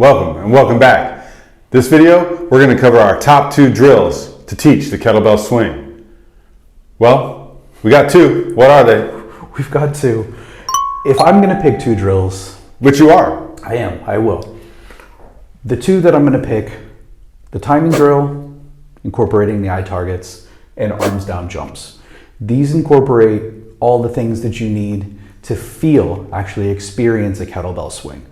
Welcome and welcome back. This video, we're going to cover our top 2 drills to teach the kettlebell swing. Well, we got 2. What are they? We've got 2. If I'm going to pick 2 drills... Which you are. I will. The 2 that I'm going to pick, the timing drill, incorporating the eye targets, and arms down jumps. These incorporate all the things that you need to actually experience a kettlebell swing.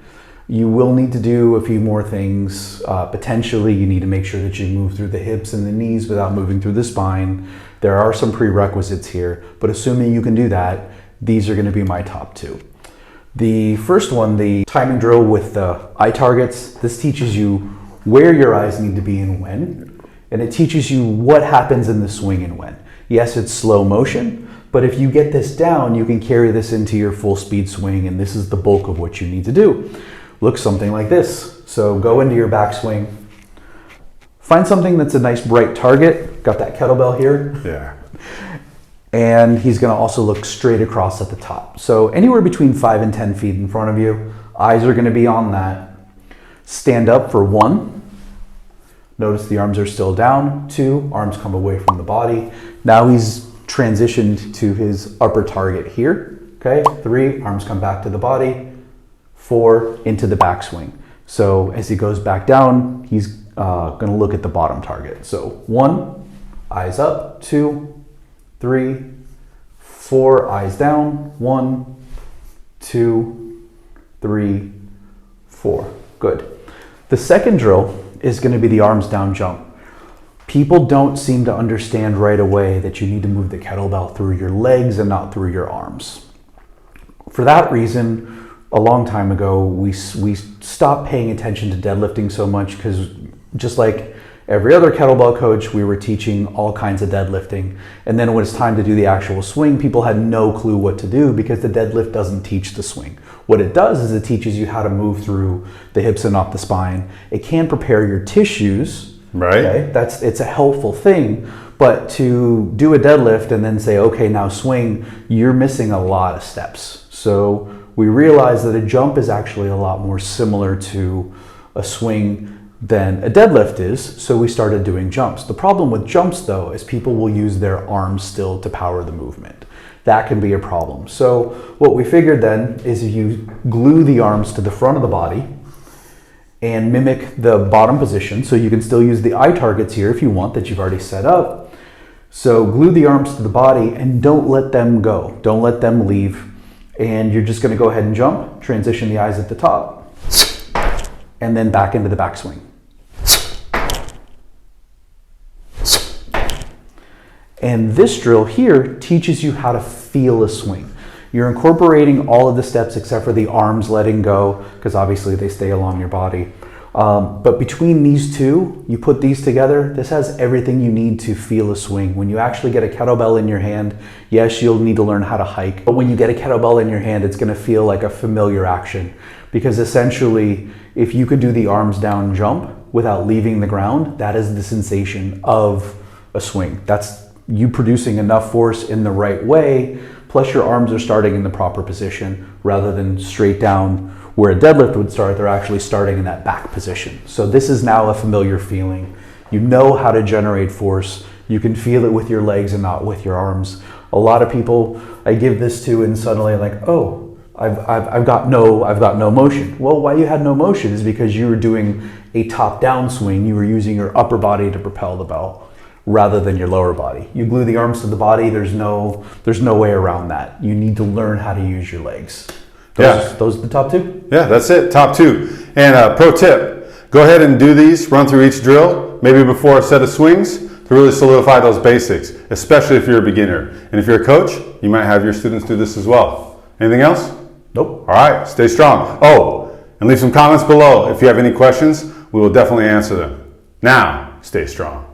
You will need to do a few more things. Potentially, you need to make sure that you move through the hips and the knees without moving through the spine. There are some prerequisites here, but assuming you can do that, these are going to be my top 2. The first one, the timing drill with the eye targets, this teaches you where your eyes need to be and when, and it teaches you what happens in the swing and when. Yes, it's slow motion, but if you get this down, you can carry this into your full speed swing, and this is the bulk of what you need to do. Looks something like this. So go into your backswing, find something that's a nice bright target. Got that kettlebell here. Yeah. And he's gonna also look straight across at the top. So anywhere between 5 and 10 feet in front of you, eyes are gonna be on that. Stand up for 1. Notice the arms are still down. 2, arms come away from the body. Now he's transitioned to his upper target here. Okay, 3, arms come back to the body. 4, into the backswing. So as he goes back down, he's gonna look at the bottom target. So 1, eyes up, 2, 3, 4, eyes down, 1, 2, 3, 4. Good. The second drill is gonna be the arms down jump. People don't seem to understand right away that you need to move the kettlebell through your legs and not through your arms. For that reason, a long time ago, we stopped paying attention to deadlifting so much because just like every other kettlebell coach, we were teaching all kinds of deadlifting. And then when it's time to do the actual swing, people had no clue what to do because the deadlift doesn't teach the swing. What it does is it teaches you how to move through the hips and up the spine. It can prepare your tissues. Right. Okay? It's a helpful thing. But to do a deadlift and then say, okay, now swing, you're missing a lot of steps. So we realized that a jump is actually a lot more similar to a swing than a deadlift is, so we started doing jumps. The problem with jumps, though, is people will use their arms still to power the movement. That can be a problem. So what we figured then is if you glue the arms to the front of the body and mimic the bottom position, so you can still use the eye targets here if you want that you've already set up. So glue the arms to the body and don't let them go. Don't let them leave. And you're just going to go ahead and jump, transition the eyes at the top, and then back into the backswing. And this drill here teaches you how to feel a swing. You're incorporating all of the steps except for the arms letting go, because obviously they stay along your body. But between these 2, you put these together, this has everything you need to feel a swing. When you actually get a kettlebell in your hand, yes, you'll need to learn how to hike, but when you get a kettlebell in your hand, it's gonna feel like a familiar action. Because essentially, if you could do the arms down jump without leaving the ground, that is the sensation of a swing. That's you producing enough force in the right way, plus your arms are starting in the proper position rather than straight down where a deadlift would start. They're actually starting in that back position. So this is now a familiar feeling. You know how to generate force. You can feel it with your legs and not with your arms. A lot of people I give this to and suddenly like, oh, I've got no motion. Well, why you had no motion is because you were doing a top-down swing. You were using your upper body to propel the bell rather than your lower body. You glue the arms to the body, there's no way around that. You need to learn how to use your legs. Those are the top 2? Yeah, that's it, top 2. And pro tip, go ahead and do these, run through each drill, maybe before a set of swings, to really solidify those basics, especially if you're a beginner. And if you're a coach, you might have your students do this as well. Anything else? Nope. All right, stay strong. Oh, and leave some comments below. If you have any questions, we will definitely answer them. Now, stay strong.